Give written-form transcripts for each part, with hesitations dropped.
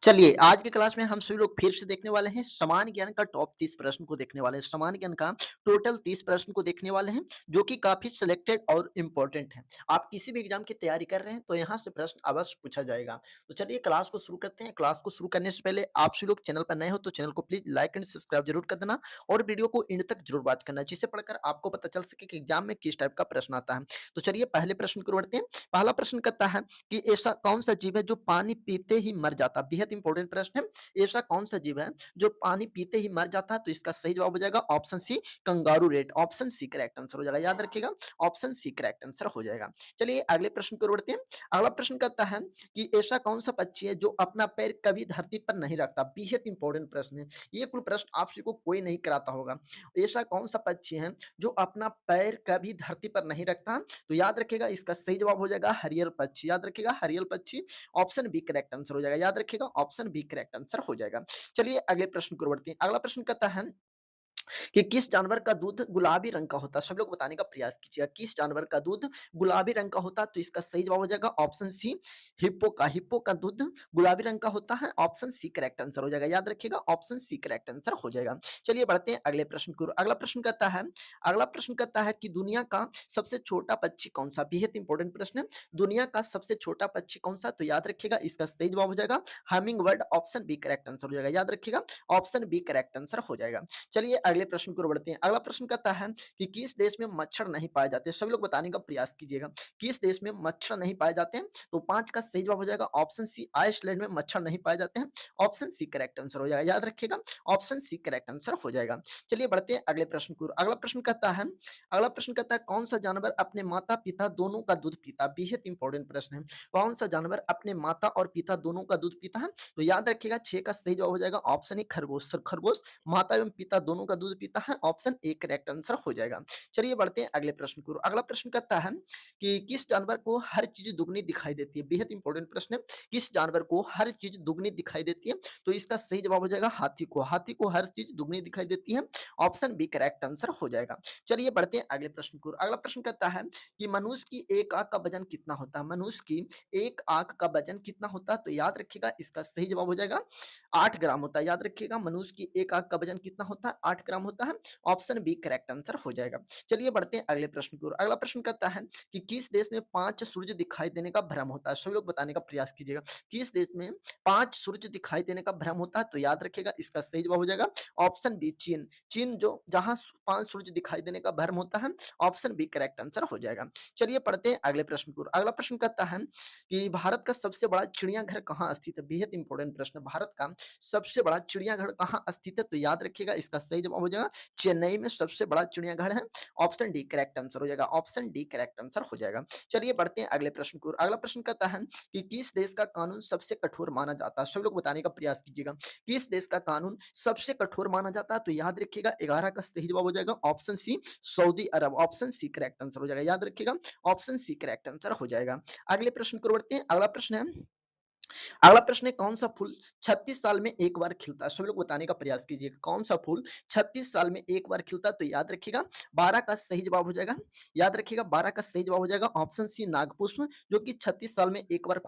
चलिए, आज की क्लास में हम सभी लोग फिर से देखने वाले हैं सामान्य ज्ञान का टॉप 30 प्रश्न को देखने वाले हैं। सामान्य ज्ञान का टोटल 30 प्रश्न को देखने वाले हैं, जो कि काफ़ी सिलेक्टेड और इम्पोर्टेंट हैं। आप किसी भी एग्ज़ाम की तैयारी कर रहे हैं, तो यहाँ से प्रश्न अवश्य पूछा जाएगा। तो चलिए क्लास को शुरू करते हैं। क्लास को शुरू करने से पहले आप सभी लोग चैनल पर नए हो, तो चैनल को प्लीज़ लाइक एंड सब्सक्राइब ज़रूर कर देना और वीडियो को एंड तक ज़रूर वॉच करना, जिससे पढ़कर आपको पता चल सके कि एग्ज़ाम में किस टाइप का प्रश्न आता है। तो चलिए पहले प्रश्न की ओर बढ़ते हैं। पहला प्रश्न कहता है कि ऐसा कौन-सा जीव है जो पानी पीते ही मर जाता है? बेहद इंपॉर्टेंट प्रश्न है। ऐसा कौन सा जीव है जो पानी पीते ही मर जाता है? तो इसका सही जवाब हो जाएगा option C, kangaroo rat. Option C correct answer हो जाएगा, याद रखिएगा। ऑप्शन सी करेक्ट आंसर हो जाएगा। चलिए अगले प्रश्न की ओर बढ़ते हैं। अगला प्रश्न कहता है कि ऐसा कौन सा पक्षी है जो अपना पैर कभी धरती पर नहीं रखता? बेहद इंपॉर्टेंट प्रश्न है। ये कुल प्रश्न आप सभी को कोई नहीं कराता होगा। ऐसा कौन सा पक्षी है जो अपना पैर कभी धरती पर नहीं रखता? तो याद रखिएगा, इसका सही जवाब हो जाएगा हरियल पक्षी। याद रखिएगा, हरियल पक्षी। ऑप्शन बी करेक्ट आंसर हो जाएगा, याद रखिएगा। ऑप्शन बी करेक्ट आंसर हो जाएगा। चलिए अगले प्रश्न की ओर बढ़ते हैं। अगला प्रश्न कहता है कि किस जानवर का दूध गुलाबी रंग का होता है? सब लोग बताने का प्रयास कीजिएगा, किस जानवर का दूध गुलाबी रंग का होता है? तो इसका सही जवाब हो जाएगा ऑप्शन सी, हिप्पो का। हिप्पो का दूध गुलाबी रंग का होता है। ऑप्शन सी करेक्ट आंसर हो जाएगा, याद रखिएगा। ऑप्शन सी करेक्ट आंसर हो जाएगा। चलिए बढ़ते हैं अगले प्रश्न की ओर। अगला प्रश्न कहता है कि दुनिया का सबसे छोटा पक्षी कौन सा? बेहद इंपॉर्टेंट प्रश्न है। दुनिया का सबसे छोटा पक्षी कौन सा? तो याद रखिएगा, इसका सही जवाब हो जाएगा hummingbird. Option B correct answer हो जाएगा, याद रखिएगा। ऑप्शन बी करेक्ट आंसर हो जाएगा। चलिए अगले प्रश्न की ओर बढ़ते हैं। अगला प्रश्न कहता है कि किस देश में मच्छर नहीं पाए जाते? सभी लोग बताने का प्रयास कीजिएगा, किस देश में मच्छर नहीं पाए जाते हैं? तो 5 का सही जवाब हो जाएगा ऑप्शन सी, आइसलैंड में मच्छर नहीं पाए जाते हैं। ऑप्शन सी करेक्ट आंसर हो जाएगा, याद रखिएगा। ऑप्शन सी करेक्ट आंसर हो जाएगा। चलिए बढ़ते हैं अगले प्रश्न की ओर। अगला प्रश्न कहता है कौन सा जानवर अपने माता-पिता दोनों का दूध पीता है? बेहद इंपॉर्टेंट प्रश्न है। कौन सा जानवर अपने माता और पिता दोनों का दूध पीता है? तो याद रखिएगा, 6 का सही जवाब हो जाएगा ऑप्शन ए, खरगोश। सर खरगोश माता एवं पिता दोनों का दूध पीता है। ऑप्शन ए करेक्ट आंसर हो जाएगा। चलिए बढ़ते हैं अगले प्रश्न की ओर। अगला प्रश्न कहता है कि किस जानवर को हर चीज दुगनी दिखाई देती है? बेहद इंपॉर्टेंट प्रश्न है। किस जानवर को हर चीज दुगनी दिखाई देती है? तो इसका सही जवाब हो जाएगा हाथी को। हाथी को हर चीज दुगनी दिखाई देती है। ऑप्शन बी करेक्ट आंसर हो जाएगा। चलिए बढ़ते हैं अगले प्रश्न की ओर। अगला प्रश्न कहता है कि मनुष्य की एक आंख का वजन कितना होता है? मनुष्य की एक आंख का वजन कितना होता है? तो याद रखिएगा, इसका सही जवाब हो जाएगा 8 ग्राम होता है। याद रखिएगा, मनुष्य की एक आंख का वजन कितना होता है? 8 ग्राम होता है। ऑप्शन बी करेक्ट आंसर हो जाएगा। चलिए बढ़ते हैं अगले प्रश्न की ओर। अगला प्रश्न कहता है कि किस देश में 5 सूर्य दिखाई देने का भ्रम होता है? सभी लोग बताने का प्रयास कीजिएगा, किस देश में 5 सूर्य दिखाई देने का भ्रम होता है? तो याद रखिएगा, इसका सही जवाब हो जाएगा ऑप्शन बी, चीन। चीन जो जहाँ 5 सूर्य दिखाई देने का भ्रम होता है। ऑप्शन बी करेक्ट आंसर हो जाएगा। चलिए पढ़ते हैं अगले प्रश्न की ओर। अगला प्रश्न कहता है कि भारत का सबसे बड़ा चिड़ियाघर कहाँ स्थित है? बेहद इंपॉर्टेंट प्रश्न है। भारत का सबसे बड़ा चिड़ियाघर कहाँ स्थित है? तो याद रखिएगा, इसका सही जवाब हो जाएगा चेन्नई में सबसे बड़ा चिड़ियाघर है। ऑप्शन डी करेक्ट आंसर हो जाएगा। ऑप्शन डी करेक्ट आंसर हो जाएगा। चलिए बढ़ते हैं अगले प्रश्न की ओर। अगला प्रश्न कहता है कि किस देश का कानून सबसे कठोर माना जाता है? सभी लोग बताने का प्रयास कीजिएगा, किस देश का कानून सबसे कठोर माना जाता है? तो याद रखिएगा, 11 का सही जवाब हो जाएगा ऑप्शन सी, सऊदी अरब। ऑप्शन सी करेक्ट आंसर हो जाएगा, याद रखिएगा। ऑप्शन सी करेक्ट आंसर हो जाएगा। अगले प्रश्न की ओर बढ़ते हैं। अगला प्रश्न है कौन सा फूल 36 साल में एक बार खिलता है? सभी लोग बताने का प्रयास कीजिएगा, कौन सा फूल 36 साल में एक बार खिलता है? तो याद रखिएगा, 12 का सही जवाब हो जाएगा। याद रखिएगा, 12 का सही जवाब हो जाएगा ऑप्शन सी, नागपुष्प, जो कि 36 साल में एक बार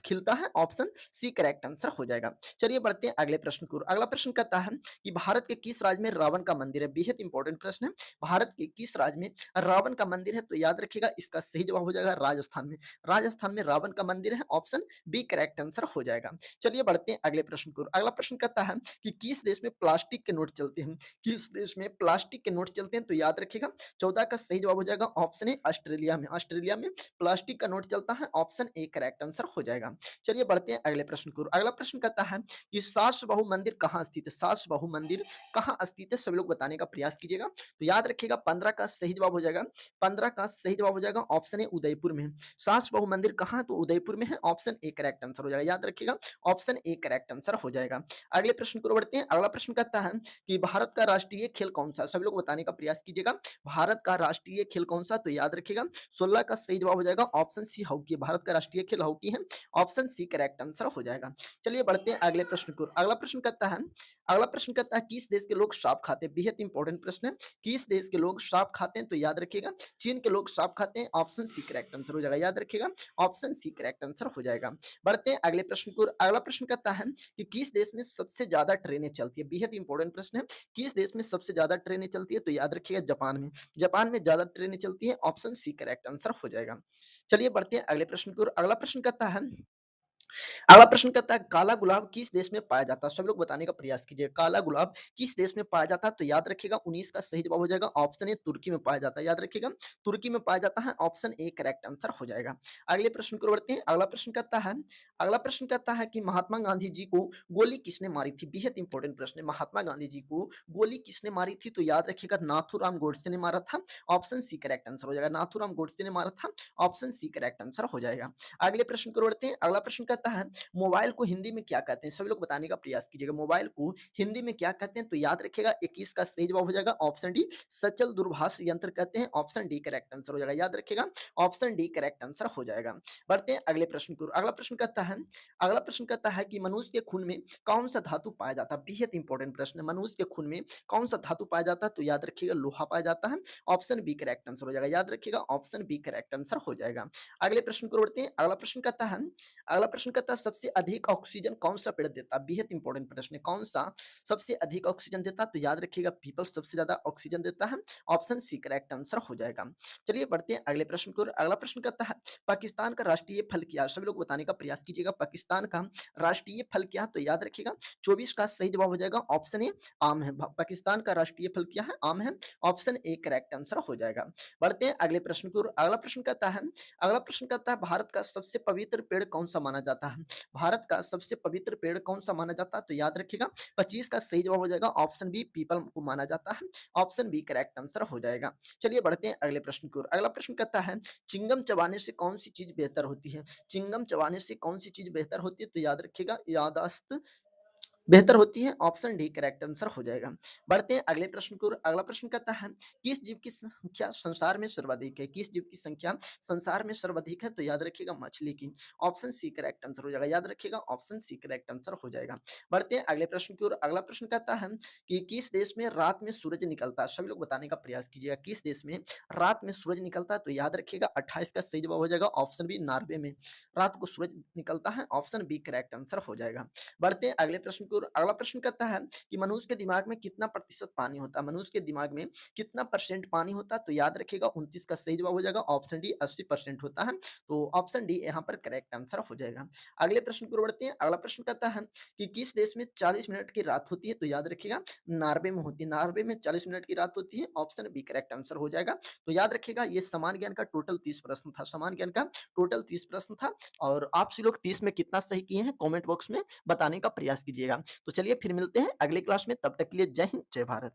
खिलता है। ऑप्शन सी करेक्ट आंसर हो जाएगा। चलिए बढ़ते हैं अगले प्रश्न की ओर। अगला प्रश्न कहता है कि भारत के किस राज्य में रावण का मंदिर है? बेहद इंपॉर्टेंट प्रश्न है। भारत के किस राज्य में रावण का मंदिर है? तो याद रखिएगा, इसका सही जवाब हो जाएगा राजस्थान में। राजस्थान में रावण का मंदिर है। ऑप्शन बी करेक्ट आंसर हो जाएगा। चलिए बढ़ते हैं अगले प्रश्न की ओर। अगला प्रश्न कहता है कि किस देश में प्लास्टिक के नोट चलते हैं? किस देश में प्लास्टिक के नोट चलते हैं? तो याद रखिएगा, 14 का सही जवाब हो जाएगा ऑप्शन ए, ऑस्ट्रेलिया में। ऑस्ट्रेलिया में प्लास्टिक का नोट चलता है। ऑप्शन ए करेक्ट आंसर हो जाएगा। चलिए बढ़ते हैं अगले प्रश्न की ओर। अगला प्रश्न कहता है कि सास बहु मंदिर कहाँ स्थित है? सास बहु मंदिर कहाँ स्थित है? सभी लोग बताने का प्रयास कीजिएगा। तो याद रखिएगा, 15 का सही जवाब हो जाएगा। 15 का सही जवाब हो जाएगा ऑप्शन ए, उदयपुर में है। सास बहु मंदिर कहाँ है? तो उदयपुर में है। ऑप्शन ए करेक्ट आंसर हो जाएगा, याद रखिएगा। ऑप्शन ए करेक्ट आंसर हो जाएगा। अगले प्रश्न की ओर बढ़ते हैं। अगला प्रश्न कहता है कि भारत का राष्ट्रीय खेल कौन सा है? सभी लोग बताने का प्रयास कीजिएगा, भारत का राष्ट्रीय खेल कौन सा? तो याद रखिएगा, 16 का सही जवाब हो जाएगा ऑप्शन सी, हॉकी। भारत का राष्ट्रीय खेल हॉकी है। ऑप्शन सी करेक्ट आंसर हो जाएगा। चलिए बढ़ते हैं अगले प्रश्न की ओर। अगला प्रश्न कहता है किस देश के लोग सांप खाते हैं? बेहद इंपॉर्टेंट प्रश्न है। किस देश के लोग सांप खाते हैं? तो याद रखिएगा, चीन के लोग सांप खाते हैं। ऑप्शन सी करेक्ट आंसर हो जाएगा, याद रखिएगा। ऑप्शन सी करेक्ट आंसर हो जाएगा। बढ़ते हैं अगले प्रश्न की ओर। अगला प्रश्न कहता है कि किस देश में सबसे ज़्यादा ट्रेनें चलती है? बेहद इंपॉर्टेंट प्रश्न है। किस देश में सबसे ज़्यादा ट्रेनें चलती है? तो याद रखिएगा जापान में। जापान में ज़्यादा ट्रेनें चलती हैं, ऑप्शन सी करेक्ट आंसर हो जाएगा। चलिए बढ़ते हैं अगले प्रश्न की ओर। अगला प्रश्न कहता है अगला प्रश्न कहता है काला गुलाब किस देश में पाया जाता है? सभी लोग बताने का प्रयास कीजिए। काला गुलाब किस देश में पाया जाता है? तो याद रखिएगा 19 का सही जवाब हो जाएगा ऑप्शन ए तुर्की में पाया जाता है। याद रखिएगा तुर्की में पाया जाता है, ऑप्शन ए करेक्ट आंसर हो जाएगा। अगले प्रश्न की ओर बढ़ते हैं। अगला प्रश्न कहता है कि महात्मा गांधी जी को गोली किसने मारी थी? बेहद इंपॉर्टेंट प्रश्न है। महात्मा गांधी जी को गोली किसने मारी थी? तो याद रखिएगा नाथूराम गोडसे ने मारा था, ऑप्शन सी करेक्ट आंसर हो जाएगा। नाथूराम गोडसे ने मारा था, ऑप्शन सी करेक्ट आंसर हो जाएगा। अगले प्रश्न की ओर बढ़ते हैं। अगला प्रश्न कहता है मोबाइल को हिंदी में क्या कहते हैं? सभी लोग बताने का प्रयास कीजिएगा। मोबाइल को हिंदी में क्या कहते हैं? तो याद रखिएगा 21 का सही जवाब हो जाएगा ऑप्शन डी सचल दूरभाष यंत्र कहते हैं, ऑप्शन डी करेक्ट आंसर हो जाएगा। याद रखिएगा ऑप्शन डी करेक्ट आंसर हो जाएगा। बढ़ते हैं अगले प्रश्न की ओर। अगला प्रश्न कहता है कि मनुष्य के खून में कौन सा धातु पाया जाता है? बेहद इंपॉर्टेंट प्रश्न है। मनुष्य के खून में कौन सा धातु पाया जाता है? तो याद रखिएगा लोहा पाया जाता है, ऑप्शन बी करेक्ट आंसर हो जाएगा। याद रखिएगा ऑप्शन बी करेक्ट आंसर हो जाएगा। अगले प्रश्न की ओर बढ़ते हैं। अगला प्रश्न कहता है सबसे अधिक ऑक्सीजन कौन सा पेड़ देता है? बेहद इंपॉर्टेंट प्रश्न है। कौन सा सबसे अधिक ऑक्सीजन देता है? तो याद रखिएगा पीपल सबसे ज्यादा ऑक्सीजन देता है, ऑप्शन सी करेक्ट आंसर हो जाएगा। चलिए बढ़ते हैं अगले प्रश्न की ओर। अगला प्रश्न कहता है पाकिस्तान का राष्ट्रीय फल क्या है? सभी लोग बताने का प्रयास कीजिएगा। पाकिस्तान का राष्ट्रीय फल क्या है? तो याद रखिएगा 24 का सही जवाब हो जाएगा ऑप्शन ए आम है। पाकिस्तान का राष्ट्रीय फल क्या है? आम है, ऑप्शन ए करेक्ट आंसर हो जाएगा। बढ़ते हैं अगले प्रश्न की ओर। अगला प्रश्न कहता है भारत का सबसे पवित्र पेड़ कौन सा माना जाता है? भारत का सबसे पवित्र पेड़ कौन सा माना जाता है? तो याद रखिएगा 25 का सही जवाब हो जाएगा ऑप्शन बी पीपल को माना जाता है, ऑप्शन बी करेक्ट आंसर हो जाएगा। चलिए बढ़ते हैं अगले प्रश्न की ओर। अगला प्रश्न कहता है चिंगम चबाने से कौन सी चीज बेहतर होती है? चिंगम चबाने से कौन सी चीज बेहतर होती है? तो याद रखिएगा यादाश्त बेहतर होती है, ऑप्शन डी करेक्ट आंसर हो जाएगा। बढ़ते हैं अगले प्रश्न की ओर। अगला प्रश्न कहता है किस जीव की संख्या संसार में सर्वाधिक है? किस जीव की संख्या संसार में सर्वाधिक है? तो याद रखिएगा मछली की, ऑप्शन सी करेक्ट आंसर हो जाएगा। याद रखिएगा ऑप्शन सी करेक्ट आंसर हो जाएगा। बढ़ते हैं अगले प्रश्न की ओर। अगला प्रश्न कहता है कि किस देश में रात में सूरज निकलता है? सभी लोग बताने का प्रयास कीजिएगा। किस देश में रात में सूरज निकलता है? तो याद रखिएगा 28 का सही जवाब हो जाएगा ऑप्शन बी नॉर्वे में रात को सूरज निकलता है, ऑप्शन बी करेक्ट आंसर हो जाएगा। बढ़ते हैं अगले प्रश्न की ओर। अगला प्रश्न कहता है कि मनुष्य के दिमाग में कितना प्रतिशत पानी होता है? मनुष्य के दिमाग में कितना परसेंट पानी होता है? तो याद रखिएगा 29 का सही जवाब हो जाएगा ऑप्शन डी 80% होता है, तो ऑप्शन डी यहाँ पर करेक्ट आंसर हो जाएगा। अगले प्रश्न की ओर बढ़ते हैं। अगला प्रश्न कहता है कि किस देश में 40 मिनट की रात होती है? तो याद रखिएगा नॉर्वे में होती है। नॉर्वे में 40 मिनट की रात होती है, ऑप्शन बी करेक्ट आंसर हो जाएगा। तो याद रखिएगा ये समान ज्ञान का टोटल 30 प्रश्न था। समान ज्ञान का टोटल 30 प्रश्न था और आप सभी लोग 30 में कितना सही किए हैं कमेंट बॉक्स में बताने का प्रयास कीजिएगा। तो चलिए फिर मिलते हैं अगले क्लास में, तब तक के लिए जय हिंद जय भारत।